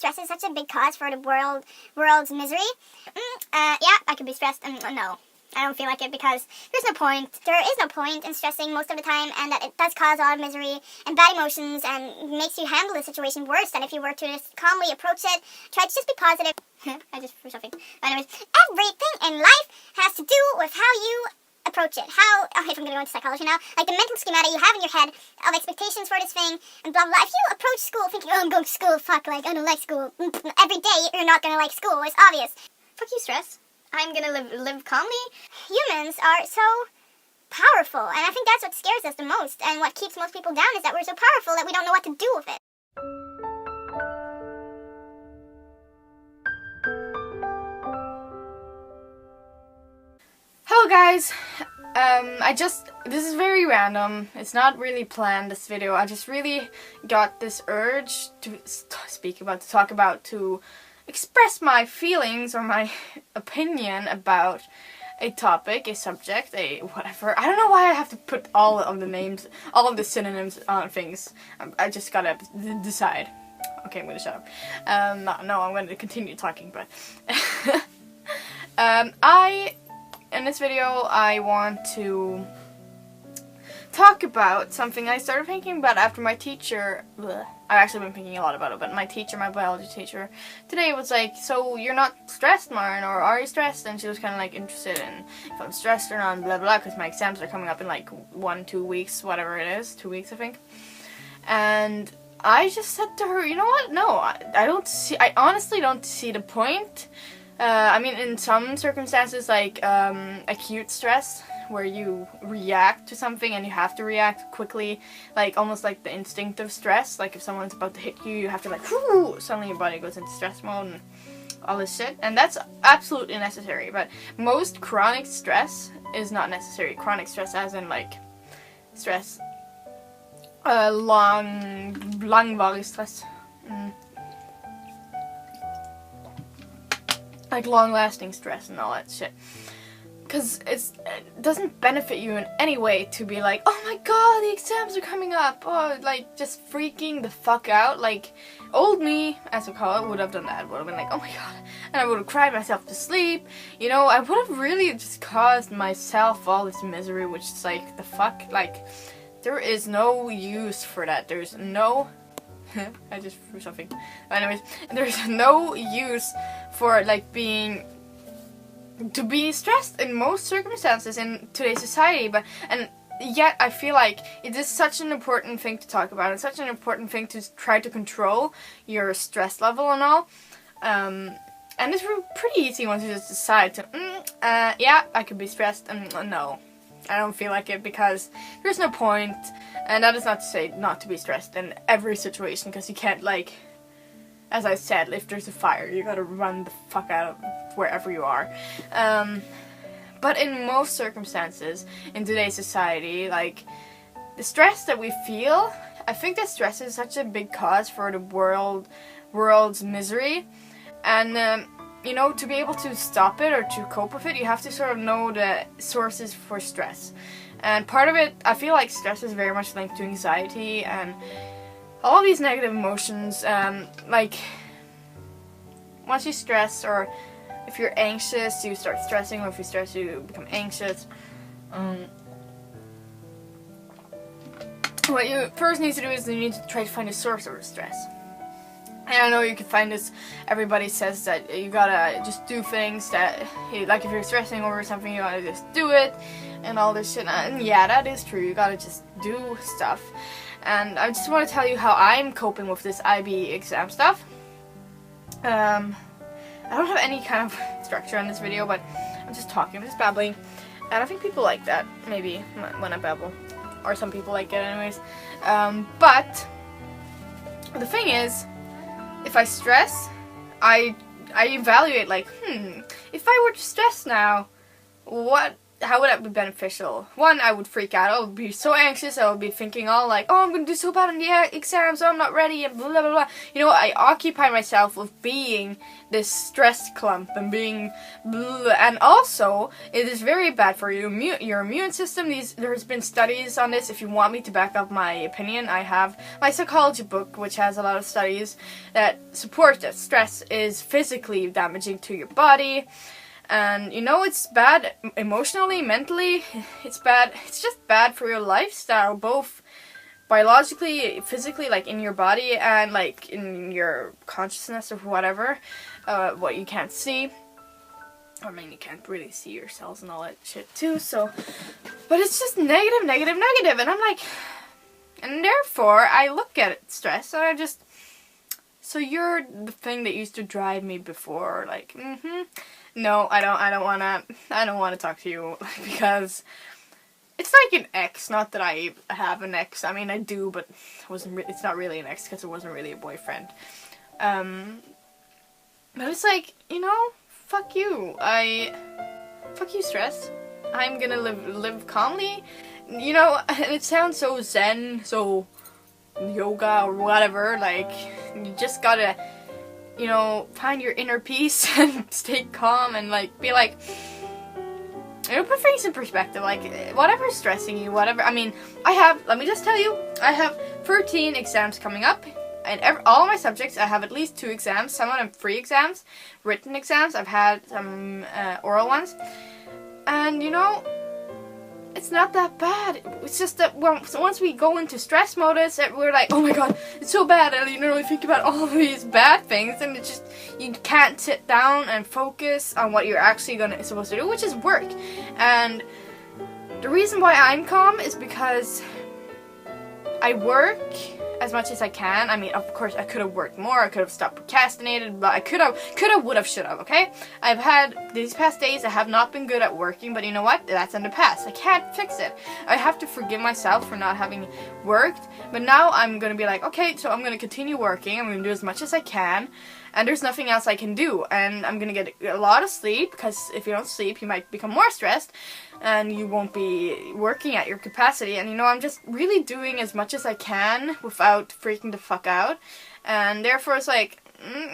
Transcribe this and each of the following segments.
stress is such a big cause for the world's misery? Yeah, I could be stressed. No. I don't feel like it because there's no point. There is no point in stressing most of the time, and that it does cause a lot of misery and bad emotions and makes you handle the situation worse than if you were to just calmly approach it. Try to just be positive. I just threw something. Anyways, everything in life has to do with how you approach it. How, if I'm going to go into psychology now, like the mental schema you have in your head of expectations for this thing and blah, blah, blah. If you approach school thinking, oh, I'm going to school, fuck, like, I don't like school. Every day you're not going to like school. It's obvious. Fuck you, stress. I'm gonna live calmly. Humans are so powerful, and I think that's what scares us the most, and what keeps most people down is that we're so powerful that we don't know what to do with it. Hello guys, this is very random. It's not really planned, this video. I just really got this urge to talk about, to express my feelings or my opinion about a topic, a subject, a whatever. I don't know why I have to put all of the names, all of the synonyms on things. I just gotta decide. Okay, I'm gonna shut up. No, I'm gonna continue talking, but in this video I want to talk about something I started thinking about after my teacher, I've actually been thinking a lot about it, but my teacher, my biology teacher, today was like, so you're not stressed, Maren, or are you stressed? And she was kind of like interested in if I'm stressed or not, and blah blah, because my exams are coming up in like 1-2 weeks, whatever it is, 2 weeks I think. And I just said to her, you know what, no, I honestly don't see the point. I mean, in some circumstances, like acute stress, where you react to something and you have to react quickly, like almost like the instinctive stress, like if someone's about to hit you, you have to like, whoo, suddenly your body goes into stress mode and all this shit, and that's absolutely necessary. But most chronic stress is not necessary. Chronic stress as in like stress, langvarig stress, like long-lasting stress and all that shit. Because it doesn't benefit you in any way to be like, oh my god, the exams are coming up, or like just freaking the fuck out. Like, old me, as we call it, would have done that. Would have been like, oh my god, and I would have cried myself to sleep. You know, I would have really just caused myself all this misery, which is like, the fuck, like, there is no use for that. There's no, I just threw something. Anyways, there's no use for like to be stressed in most circumstances in today's society, and yet I feel like it is such an important thing to talk about, and such an important thing to try to control your stress level and all. And it's pretty easy once you just decide to, yeah, I could be stressed, and no, I don't feel like it, because there's no point. And that is not to say not to be stressed in every situation, because you can't, like, as I said, if there's a fire, you gotta run the fuck out of wherever you are. But in most circumstances, in today's society, like, the stress that we feel, I think that stress is such a big cause for the world's misery. And, you know, to be able to stop it or to cope with it, you have to sort of know the sources for stress. And part of it, I feel like stress is very much linked to anxiety and all these negative emotions. Like, once you stress, or if you're anxious, you start stressing, or if you stress, you become anxious. What you first need to do is you need to try to find a source of the stress. And I know you can find this, everybody says that you gotta just do things that, like if you're stressing over something, you gotta just do it, and all this shit. And yeah, that is true, you gotta just do stuff. And I just want to tell you how I'm coping with this IB exam stuff. I don't have any kind of structure on this video, but I'm just talking, I'm just babbling. And I think people like that, maybe, when I babble. Or some people like it anyways. But the thing is, if I stress, I evaluate like, if I were to stress now, what how would that be beneficial? One, I would freak out. I would be so anxious. I would be thinking all like, oh, I'm going to do so bad on the exams. Oh, I'm not ready, and blah, blah, blah. You know, I occupy myself with being this stress clump and being blah. And also, it is very bad for you, your immune system. There's been studies on this. If you want me to back up my opinion, I have my psychology book, which has a lot of studies that support that stress is physically damaging to your body. And you know, it's bad emotionally, mentally, it's bad, it's just bad for your lifestyle, both biologically, physically, like in your body, and like in your consciousness or whatever, what you can't see. I mean, you can't really see your cells and all that shit too, so, but it's just negative, negative, negative, and I'm like, and therefore, I look at stress, and I just, so you're the thing that used to drive me before, like, no, I don't wanna talk to you, because it's like an ex. Not that I have an ex. I mean, I do, but it's not really an ex because it wasn't really a boyfriend. But it's like, you know, fuck you. Fuck you, stress. I'm gonna live calmly. You know, and it sounds so zen, so yoga or whatever. Like, you just gotta, you know, find your inner peace and stay calm and like be like, you know, put things in perspective. Like, whatever's stressing you, whatever. I mean, let me just tell you, I have 13 exams coming up, and all my subjects, I have at least 2 exams. Some of them free exams, written exams. I've had some oral ones, and you know, it's not that bad. It's just that once we go into stress modus, we're like, oh my god, it's so bad, and you know, we think about all of these bad things, and it just, you can't sit down and focus on what you're actually supposed to do, which is work. And the reason why I'm calm is because I work as much as I can. I mean, of course, I could have worked more. I could have stopped procrastinated, but I could have, would have, should have, okay? I've had, these past days, I have not been good at working, but you know what? That's in the past. I can't fix it. I have to forgive myself for not having worked, but now I'm going to be like, okay, so I'm going to continue working. I'm going to do as much as I can, and there's nothing else I can do, and I'm going to get a lot of sleep, because if you don't sleep, you might become more stressed, and you won't be working at your capacity. And you know, I'm just really doing as much as I can without freaking the fuck out, and therefore it's like,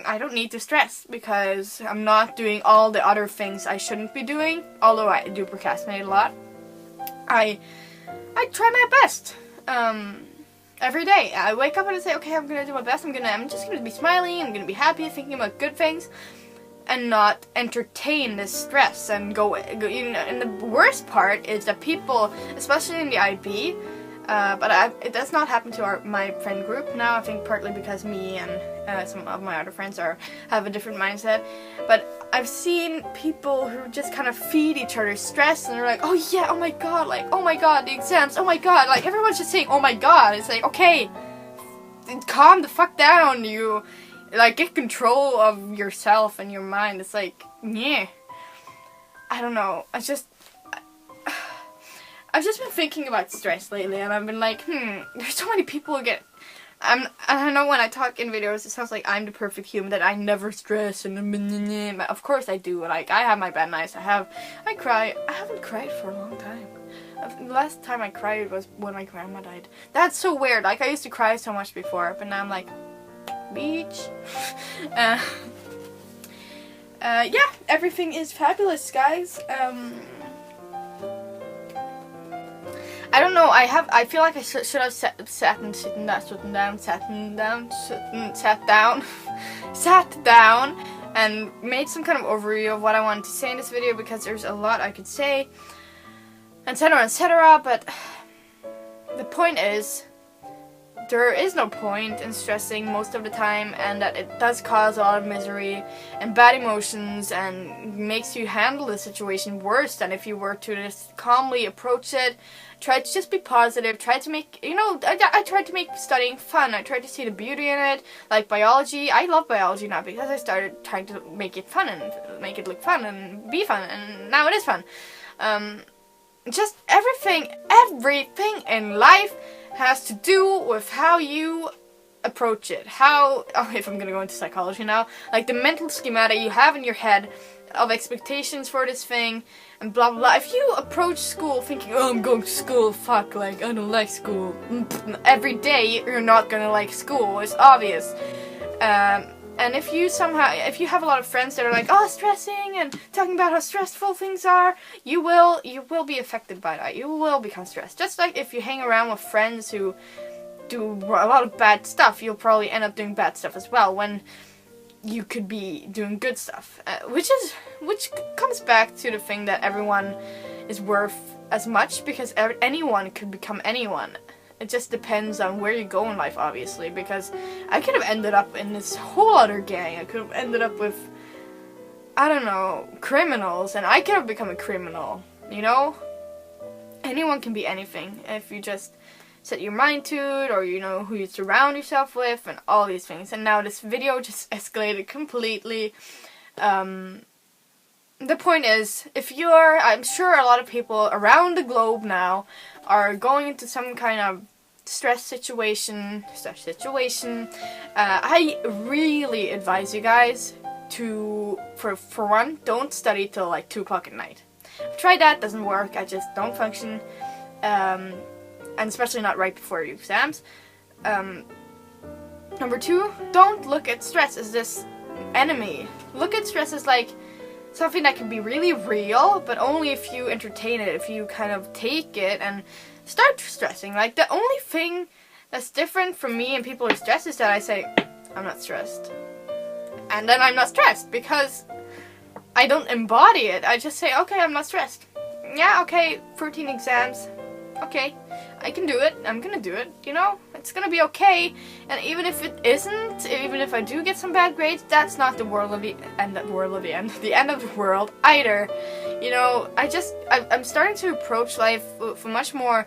I don't need to stress because I'm not doing all the other things I shouldn't be doing. Although I do procrastinate a lot, I try my best every day. I wake up and I say, okay, I'm gonna do my best. I'm just gonna be smiling, I'm gonna be happy, thinking about good things, and not entertain this stress and go, you know. And the worst part is that people, especially in the IB, but it does not happen to my friend group now. I think partly because me and some of my other friends have a different mindset. But I've seen people who just kind of feed each other stress, and they're like, oh yeah, oh my god, like, oh my god, the exams, oh my god, like, everyone's just saying, oh my god. It's like, okay, calm the fuck down, you. Like, get control of yourself and your mind. It's like, yeah. I don't know. I've just been thinking about stress lately, and I've been like, there's so many people who get... I know when I talk in videos, it sounds like I'm the perfect human, that I never stress, and but of course I do. Like, I have my bad nights. I cry. I haven't cried for a long time. The last time I cried was when my grandma died. That's so weird. Like, I used to cry so much before, but now I'm like, beach. Yeah, everything is fabulous, guys. I don't know. I feel like I should have sat down and made some kind of overview of what I wanted to say in this video, because there's a lot I could say, etc., etc. But the point is, there is no point in stressing most of the time, and that it does cause a lot of misery and bad emotions, and makes you handle the situation worse than if you were to just calmly approach it. Try to just be positive, try to make, you know, I tried to make studying fun. I tried to see the beauty in it, like biology. I love biology now because I started trying to make it fun and make it look fun and be fun, and now it is fun. Just everything in life has to do with how you approach it. How, oh, if I'm gonna go into psychology now, like the mental schema you have in your head of expectations for this thing and blah blah blah. If you approach school thinking, oh, I'm going to school, fuck, like I don't like school, every day you're not gonna like school, it's obvious. And if you have a lot of friends that are like, oh, stressing and talking about how stressful things are, you will be affected by that. You will become stressed. Just like if you hang around with friends who do a lot of bad stuff, you'll probably end up doing bad stuff as well, when you could be doing good stuff. Which comes back to the thing that everyone is worth as much, because anyone could become anyone. It just depends on where you go in life, obviously, because I could have ended up in this whole other gang. I could have ended up with, I don't know, criminals, and I could have become a criminal, you know? Anyone can be anything if you just set your mind to it, or you know who you surround yourself with, and all these things. And now this video just escalated completely. The point is, I'm sure a lot of people around the globe now are going into some kind of stress situation. I really advise you guys to, for one, don't study till like 2 o'clock at night. I've tried that, doesn't work, I just don't function, and especially not right before your exams. Number 2, don't look at stress as this enemy. Look at stress as like something that can be really real, but only if you entertain it, if you kind of take it and start stressing. Like, the only thing that's different from me and people who are stressed is that I say, I'm not stressed. And then I'm not stressed, because I don't embody it. I just say, okay, I'm not stressed. Yeah, okay, 13 exams. Okay, I can do it. I'm gonna do it, you know? It's gonna be okay. And even if it isn't, even if I do get some bad grades, that's not the end of the world either. You know, I'm starting to approach life with a much more,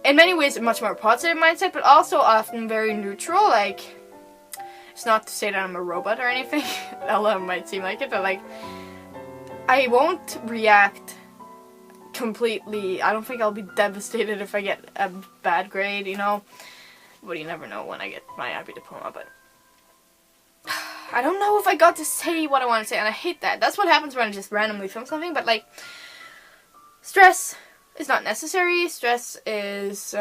in many ways, a much more positive mindset, but also often very neutral. Like, it's not to say that I'm a robot or anything, although it might seem like it, but like, I won't react completely. I don't think I'll be devastated if I get a bad grade, you know, but you never know when I get my IB diploma. But I don't know if I got to say what I want to say, and I hate that. That's what happens when I just randomly film something. But like, stress is not necessary. Stress is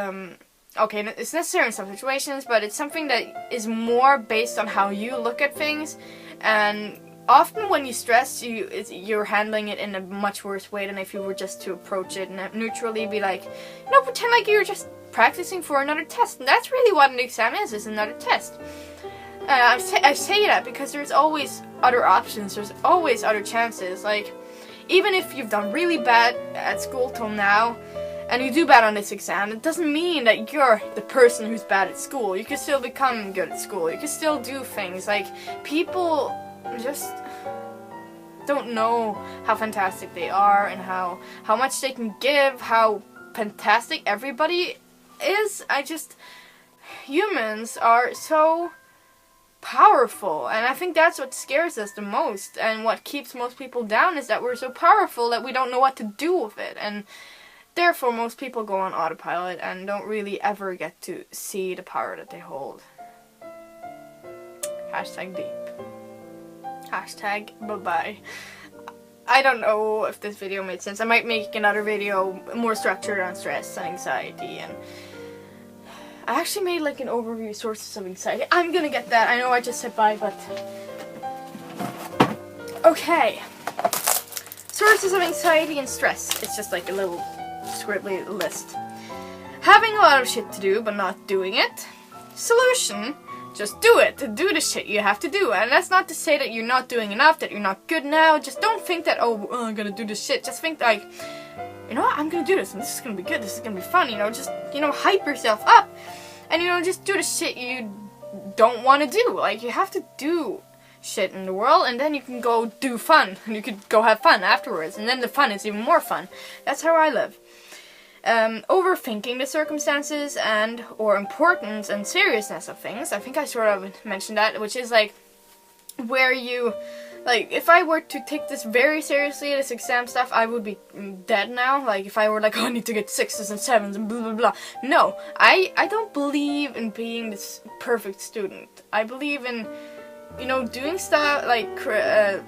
okay, it's necessary in some situations, but it's something that is more based on how you look at things. And often when you stress, you're handling it in a much worse way than if you were just to approach it and neutrally be like, you know, pretend like you're just practicing for another test. And that's really what an exam is another test. I say that because there's always other options, there's always other chances. Like, even if you've done really bad at school till now, and you do bad on this exam, it doesn't mean that you're the person who's bad at school. You can still become good at school. You can still do things. Like, people just don't know how fantastic they are and how much they can give, how fantastic everybody is. Humans are so powerful, and I think that's what scares us the most, and what keeps most people down is that we're so powerful that we don't know what to do with it, and therefore most people go on autopilot and don't really ever get to see the power that they hold. Hashtag deep. Hashtag bye-bye. I don't know if this video made sense. I might make another video more structured on stress and anxiety, and I actually made like an overview sources of anxiety. I'm gonna get that. I know I just said bye, but okay. Sources of anxiety and stress. It's just like a little scribbly list. Having a lot of shit to do but not doing it. Solution: just do it. Do the shit you have to do. And that's not to say that you're not doing enough, that you're not good now. Just don't think that, oh, I'm gonna do this shit. Just think like, you know what, I'm gonna do this, and this is gonna be good, this is gonna be fun, you know, just, you know, hype yourself up. And, you know, just do the shit you don't want to do. Like, you have to do shit in the world, and then you can go do fun. And you could go have fun afterwards, and then the fun is even more fun. That's how I live. Overthinking the circumstances and or importance and seriousness of things. I think I sort of mentioned that, which is like where you Like, if I were to take this very seriously, this exam stuff, I would be dead now. Like, if I were like, oh, I need to get 6s and 7s and blah, blah, blah. No, I don't believe in being this perfect student. I believe in, you know, doing stuff, like,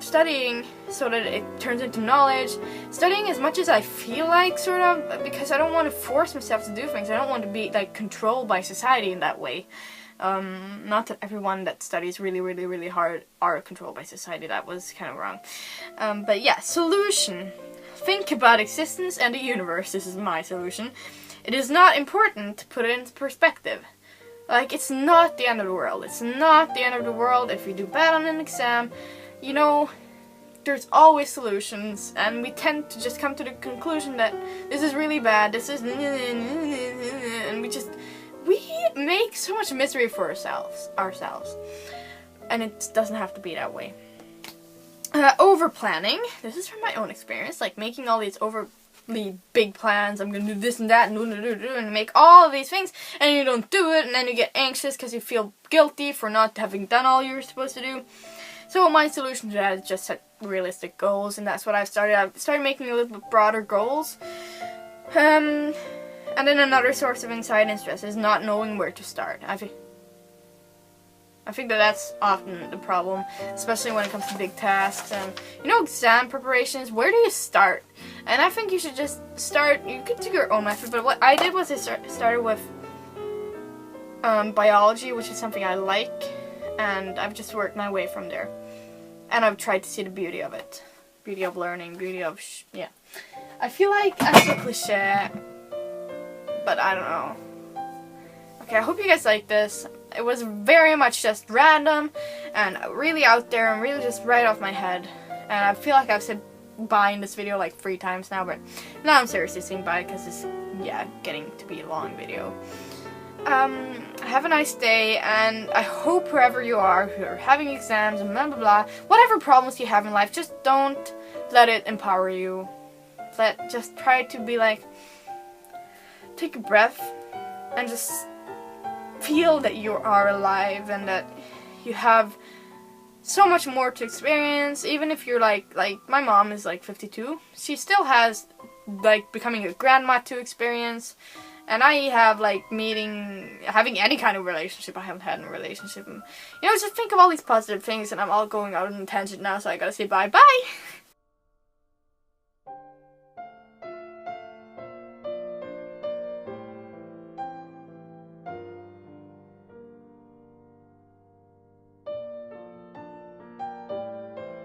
studying so that it turns into knowledge. Studying as much as I feel like, sort of, because I don't want to force myself to do things. I don't want to be, like, controlled by society in that way. Not that everyone that studies really, really, really hard are controlled by society. That was kind of wrong. But yeah, solution. Think about existence and the universe. This is my solution. It is not important to put it into perspective. Like, it's not the end of the world. It's not the end of the world if you do bad on an exam. You know, there's always solutions, and we tend to just come to the conclusion that this is really bad, this is... and we make so much misery for ourselves. And it doesn't have to be that way. Over-planning. This is from my own experience. Like, making all these overly big plans. I'm gonna do this and that and make all of these things. And you don't do it. And then you get anxious because you feel guilty for not having done all you're supposed to do. So my solution to that is just set realistic goals. And that's what I've started. I've started making a little bit broader goals. And then another source of anxiety and stress is not knowing where to start. I think that that's often the problem, especially when it comes to big tasks and, you know, exam preparations. Where do you start? And I think you should just start. You could do your own method, but what I did was I started with biology, which is something I like, and I've just worked my way from there. And I've tried to see the beauty of it, beauty of learning, beauty of yeah. I feel like I'm so cliche. But I don't know. Okay, I hope you guys like this. It was very much just random and really out there and really just right off my head. And I feel like I've said bye in this video like 3 times now, but now I'm seriously saying bye because it's, yeah, getting to be a long video. Have a nice day, and I hope wherever you are, who are having exams and blah blah blah, whatever problems you have in life, just don't let it empower you. Just try to be like, take a breath and just feel that you are alive and that you have so much more to experience. Even if you're like my mom is like 52, she still has like becoming a grandma to experience, and I have like having any kind of relationship. I haven't had a relationship, and, you know, just think of all these positive things, and I'm all going out on a tangent now, so I gotta say bye.